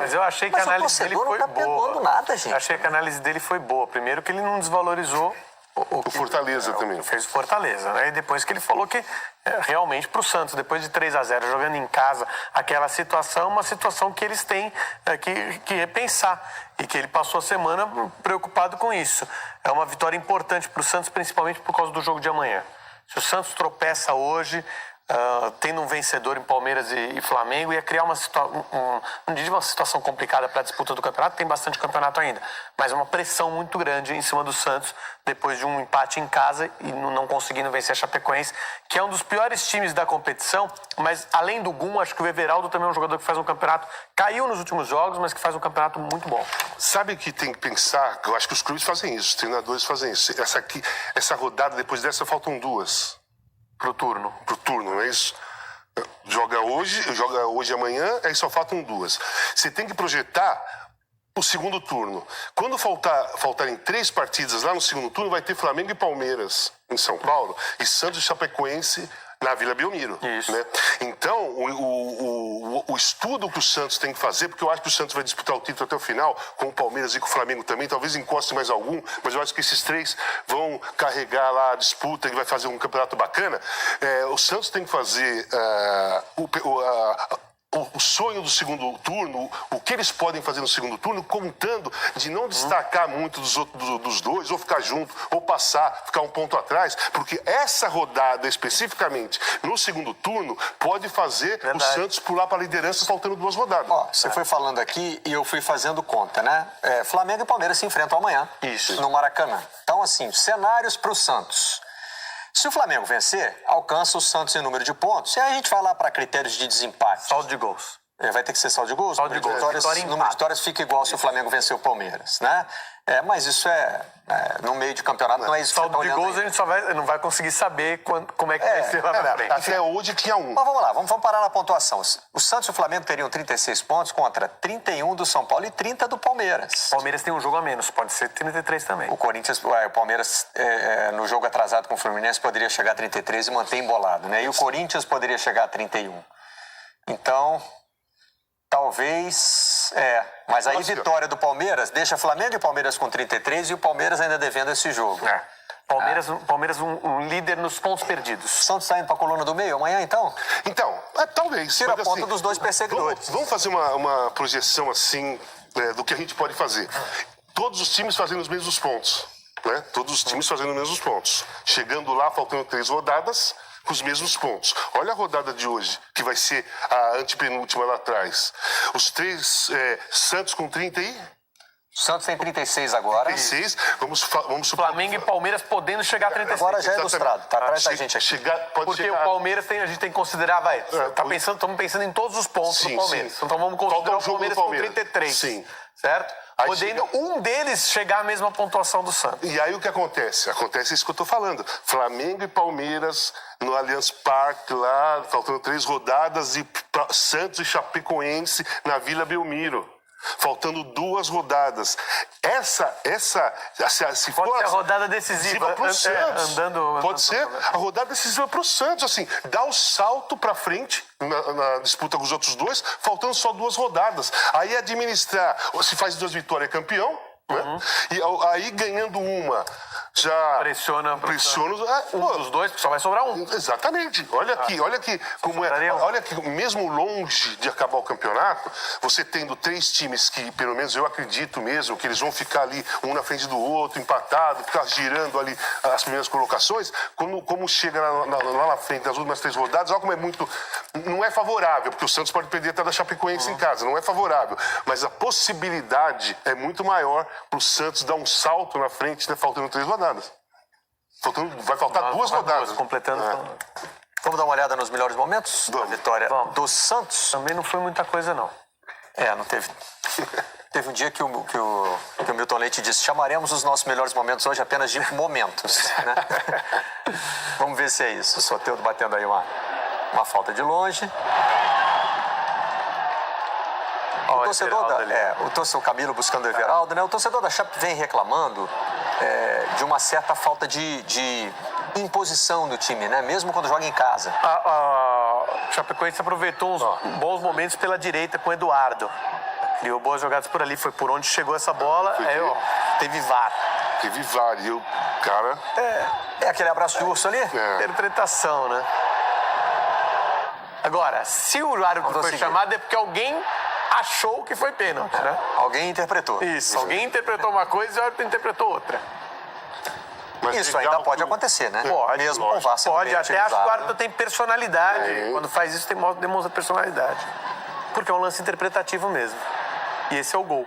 Mas eu achei que a análise dele foi não tá boa. Nada, gente. Achei que a análise dele foi boa. Primeiro que ele não desvalorizou o Fortaleza também. Fez o Fortaleza, né? E depois que ele falou que realmente para o Santos, depois de 3-0, jogando em casa, aquela situação, uma situação que eles têm que repensar. E que ele passou a semana preocupado com isso. É uma vitória importante para o Santos, principalmente por causa do jogo de amanhã. Se o Santos tropeça hoje, tendo um vencedor em Palmeiras e Flamengo, ia criar uma situação complicada para a disputa do campeonato. Tem bastante campeonato ainda, mas uma pressão muito grande em cima do Santos depois de um empate em casa e não conseguindo vencer a Chapecoense, que é um dos piores times da competição. Mas além do Gum, acho que o Everaldo também é um jogador que faz um campeonato, caiu nos últimos jogos, mas que faz um campeonato muito bom. Sabe o que tem que pensar? Eu acho que os clubes fazem isso, os treinadores fazem isso. Essa rodada, depois dessa, faltam 2. Pro turno, não é isso? Joga hoje e amanhã, aí só faltam 2. Você tem que projetar o segundo turno. Quando faltarem 3 partidas lá no segundo turno, vai ter Flamengo e Palmeiras em São Paulo e Santos e Chapecoense na Vila Belmiro. Isso. Né? Então, o estudo que o Santos tem que fazer, porque eu acho que o Santos vai disputar o título até o final, com o Palmeiras e com o Flamengo também, talvez encoste mais algum, mas eu acho que esses 3 vão carregar lá a disputa e vai fazer um campeonato bacana. O Santos tem que fazer o sonho do segundo turno, o que eles podem fazer no segundo turno, contando de não destacar muito dos dois, ou ficar junto, ou passar, ficar um ponto atrás, porque essa rodada especificamente no segundo turno pode fazer o Santos pular para a liderança faltando 2 rodadas. Você foi falando aqui e eu fui fazendo conta, né? Flamengo e Palmeiras se enfrentam amanhã no Maracanã. Então, assim, cenários para o Santos. Se o Flamengo vencer, alcança o Santos em número de pontos. E aí a gente vai lá para critérios de desempate. saldo de gols. Vai ter que ser saldo de gols? Saldo de gols. O número de vitórias fica igual se o Flamengo vencer o Palmeiras, né? Mas isso no meio de campeonato não é isso que saldo você de tá gols aí. a gente não vai conseguir saber como é que vai ser lá na frente. Até hoje tinha 1. Mas vamos lá, vamos parar na pontuação. O Santos e o Flamengo teriam 36 pontos contra 31 do São Paulo e 30 do Palmeiras. O Palmeiras tem um jogo a menos, pode ser 33 também. O Palmeiras, no jogo atrasado com o Fluminense, poderia chegar a 33 e manter embolado, né? E o Corinthians poderia chegar a 31. Então, talvez... Mas aí vitória do Palmeiras deixa Flamengo e Palmeiras com 33 e o Palmeiras ainda devendo esse jogo. Palmeiras um líder nos pontos perdidos. O Santos está indo para a coluna do meio amanhã, então? Então, talvez. Tira a ponta dos 2 perseguidores. Vamos fazer uma projeção assim do que a gente pode fazer. Todos os times fazendo os mesmos pontos. Né? Todos os times fazendo os mesmos pontos. Chegando lá, faltando 3 rodadas, com os mesmos pontos. Olha a rodada de hoje, que vai ser a antepenúltima lá atrás. Os 3, Santos com 30 aí? O Santos tem 36 agora. 36, vamos supor. Flamengo e Palmeiras podendo chegar a 36. Agora já é ilustrado, tá atrás da gente aqui. Porque o Palmeiras a gente tem que considerar, estamos pensando em todos os pontos do Palmeiras. Sim. Então vamos considerar o Palmeiras com 33. Sim. Certo? Podendo um deles chegar à mesma pontuação do Santos. E aí o que acontece? Acontece isso que eu tô falando. Flamengo e Palmeiras no Allianz Parque lá, faltando 3 rodadas, e Santos e Chapecoense na Vila Belmiro. Faltando 2 rodadas. Se pode for ser a rodada decisiva para o Santos. Pode ser a rodada decisiva para o Santos. Assim, dá o salto para frente na disputa com os outros 2, faltando só 2 rodadas. Aí administrar, se faz 2 vitórias, é campeão. Né? E aí ganhando uma já pressiona dos 2, só vai sobrar um. Exatamente. Olha aqui como olha que mesmo longe de acabar o campeonato, você tendo 3 times que, pelo menos eu acredito mesmo, que eles vão ficar ali um na frente do outro, empatado, ficar girando ali as primeiras colocações, como chega lá na frente das últimas 3 rodadas, olha como é muito... Não é favorável, porque o Santos pode perder até da Chapecoense em casa, não é favorável, mas a possibilidade é muito maior para o Santos dar um salto na frente, né, faltando 3 rodadas. Vai faltar 2 rodadas. Completando. Vamos dar uma olhada nos melhores momentos da vitória do Santos? Também não foi muita coisa, não. Não teve. Teve um dia que o Milton Leite disse: chamaremos os nossos melhores momentos hoje apenas de momentos. Né? Vamos ver se é isso. O Soteldo batendo aí uma falta de longe. O Camilo buscando o Everaldo, né? O torcedor da Chape vem reclamando de uma certa falta de imposição do time, né? Mesmo quando joga em casa. A Chapecoense aproveitou uns bons momentos pela direita com o Eduardo. Criou boas jogadas por ali, foi por onde chegou essa bola. Teve VAR. Teve VAR. E o cara... É aquele abraço de urso ali? Interpretação, né? Agora, se o árbitro foi chamado é porque alguém achou que foi pênalti, né? Alguém interpretou. Isso, alguém interpretou uma coisa e o árbitro interpretou outra. Mas Isso ainda pode acontecer, né? Pode, mesmo com o VAR sendo pode, bem até utilizado, acho que o árbitro né? tem personalidade. Quando faz isso, demonstra personalidade. Porque é um lance interpretativo mesmo. E esse é o gol.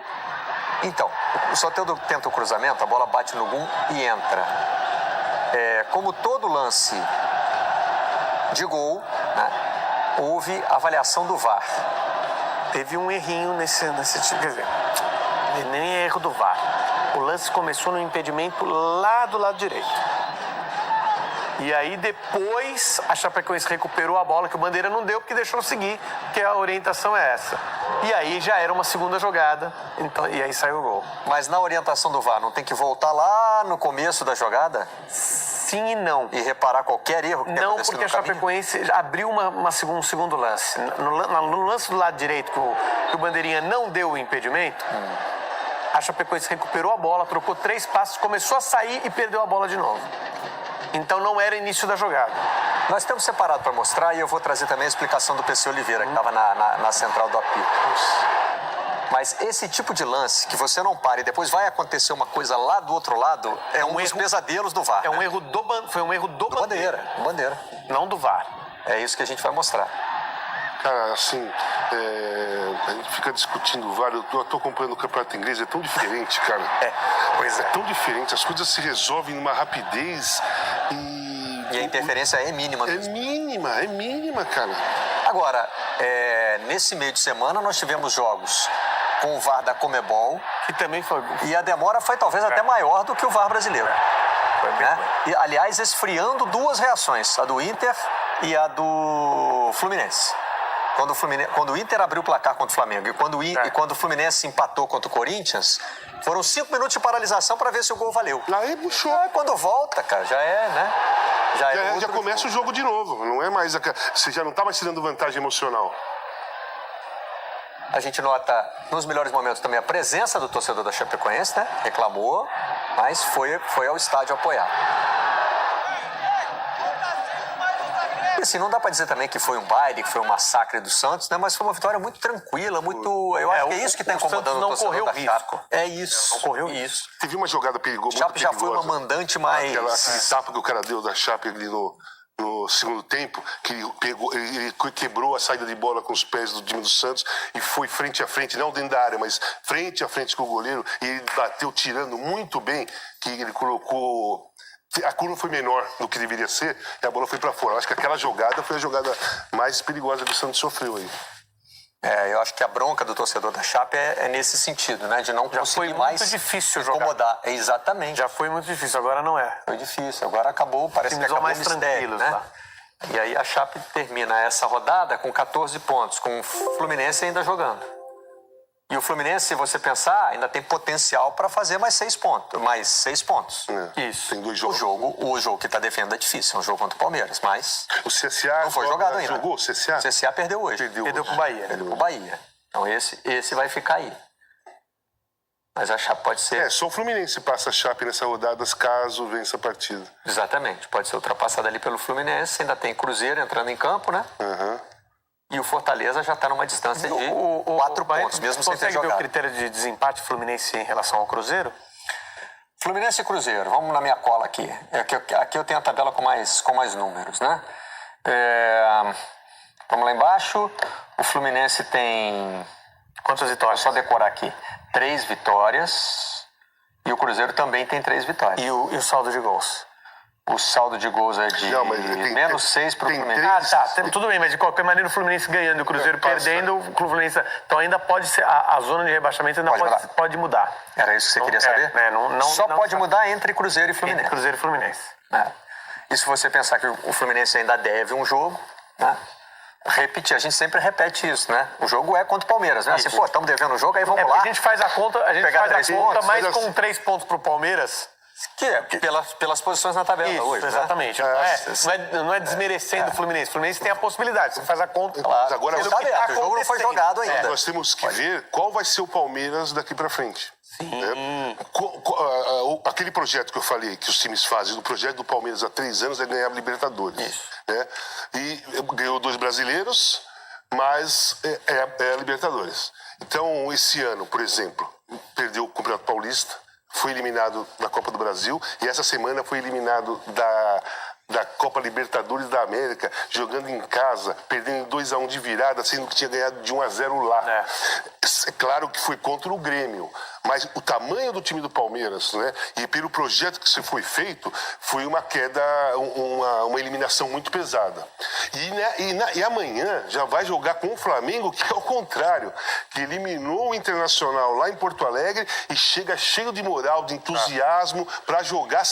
Então, o Soteldo tenta o cruzamento, a bola bate no gol e entra. Como todo lance de gol, né, houve avaliação do VAR. Teve um errinho nesse tipo, quer dizer, nem é erro do VAR. O lance começou no impedimento lá do lado direito. E aí depois a Chapecoense recuperou a bola que o Bandeira não deu porque deixou seguir, porque a orientação é essa. E aí já era uma segunda jogada, então, e aí saiu o gol. Mas na orientação do VAR, não tem que voltar lá no começo da jogada? Sim e não. E reparar qualquer erro que tenha Não, acontecido porque a no caminho? Chapecoense abriu um segundo lance. No lance do lado direito, que o Bandeirinha não deu o impedimento, a Chapecoense recuperou a bola, trocou 3 passos, começou a sair e perdeu a bola de novo. Então não era início da jogada. Nós temos separado para mostrar e eu vou trazer também a explicação do PC Oliveira, que estava na central do apito. Mas esse tipo de lance, que você não para e depois vai acontecer uma coisa lá do outro lado, é um dos pesadelos do VAR. É um erro foi um erro do Bandeira. Bandeira. Não do VAR. É isso que a gente vai mostrar. Cara, assim, a gente fica discutindo o VAR. Eu tô acompanhando o campeonato inglês, é tão diferente, cara. Pois é. É tão diferente, as coisas se resolvem numa rapidez E a interferência é mínima mesmo. É mínima, cara. Agora, nesse meio de semana nós tivemos jogos com o VAR da Comebol. Que também foi. E a demora foi talvez até maior do que o VAR brasileiro. Né? E, aliás, esfriando 2 reações, a do Inter e a do Fluminense. Quando o Inter abriu o placar contra o Flamengo e quando o Fluminense empatou contra o Corinthians, foram 5 minutos de paralisação para ver se o gol valeu. Aí puxou. Quando volta, cara, já é, né? Já começa o jogo de novo. Não é mais. Você já não está mais tirando vantagem emocional. A gente nota nos melhores momentos também a presença do torcedor da Chapecoense, né? Reclamou, mas foi ao estádio apoiar. E assim, não dá pra dizer também que foi um baile, que foi um massacre do Santos, né? Mas foi uma vitória muito tranquila, muito... Eu acho que é isso que tá incomodando o torcedor da Chape. É isso. Não correu isso. Teve uma jogada perigosa. Chape já foi uma mandante mais... Aquele tapa que o cara deu da Chape ali no segundo tempo, que ele quebrou a saída de bola com os pés do time do Santos e foi frente a frente, não dentro da área, mas frente a frente com o goleiro, e ele bateu tirando muito bem, que ele colocou... A curva foi menor do que deveria ser e a bola foi para fora. Eu acho que aquela jogada foi a jogada mais perigosa que o Santos sofreu aí. Eu acho que a bronca do torcedor da Chape é nesse sentido, né? De não conseguir mais difícil incomodar. Exatamente. Já foi muito difícil, agora não é. Foi difícil, agora acabou, parece que acabou mais mistério, tranquilos, né? Lá. E aí a Chape termina essa rodada com 14 pontos, com o Fluminense ainda jogando. E o Fluminense, se você pensar, ainda tem potencial para fazer mais 6 pontos. Isso. Tem 2 jogos. O jogo que está defendendo é difícil, é um jogo contra o Palmeiras, mas O CSA não foi jogado ainda. Jogou o CSA? O CSA perdeu hoje. Perdeu pro Bahia. Perdeu pro Bahia. Então esse vai ficar aí. Mas a Chape pode ser... Só o Fluminense passa a Chape nessa rodada caso vença a partida. Exatamente. Pode ser ultrapassado ali pelo Fluminense. Ainda tem Cruzeiro entrando em campo, né? E o Fortaleza já está numa distância de 4 pontos, mesmo sem ter jogado. Consegue ver o jogado. critério de desempate Fluminense em relação ao Cruzeiro? Fluminense e Cruzeiro, vamos na minha cola aqui. Aqui eu tenho a tabela com mais números, né? Vamos lá embaixo. O Fluminense tem... Quantas vitórias? Vou só decorar aqui. 3 vitórias. E o Cruzeiro também tem 3 vitórias. E o saldo de gols? O saldo de gols é de menos 6 para o Fluminense. Tudo bem, mas de qualquer maneira o Fluminense ganhando e o Cruzeiro perdendo, o Fluminense... Então ainda pode ser... A zona de rebaixamento ainda pode mudar. Era isso que você queria saber? Só pode mudar entre Cruzeiro e Fluminense. Entre Cruzeiro e Fluminense. E se você pensar que o Fluminense ainda deve um jogo, né? A gente sempre repete isso, né? O jogo é contra o Palmeiras, né? Assim, estamos devendo o jogo, aí vamos lá. A gente faz a conta, mas com 3 pontos pro Palmeiras... Que é pelas posições na tabela Isso, hoje. exatamente. Né? Não é desmerecendo o Fluminense. O Fluminense tem a possibilidade, você faz a conta. Claro. Agora, Não tá aberto, o jogo não foi jogado ainda. Nós temos que ver qual vai ser o Palmeiras daqui para frente. Aquele projeto que eu falei, que os times fazem, o projeto do Palmeiras há 3 anos é ganhar a Libertadores. Isso. Né? E ganhou 2 brasileiros, mas é a Libertadores. Então, esse ano, por exemplo, perdeu o Campeonato Paulista, foi eliminado da Copa do Brasil e essa semana foi eliminado da Copa Libertadores da América, jogando em casa, perdendo 2-1 de virada, sendo que tinha ganhado de 1-0 lá. É claro que foi contra o Grêmio, mas o tamanho do time do Palmeiras, né, e pelo projeto que foi feito, foi uma queda, uma eliminação muito pesada. E amanhã já vai jogar com o Flamengo, que é o contrário, que eliminou o Internacional lá em Porto Alegre e chega cheio de moral, de entusiasmo para jogar.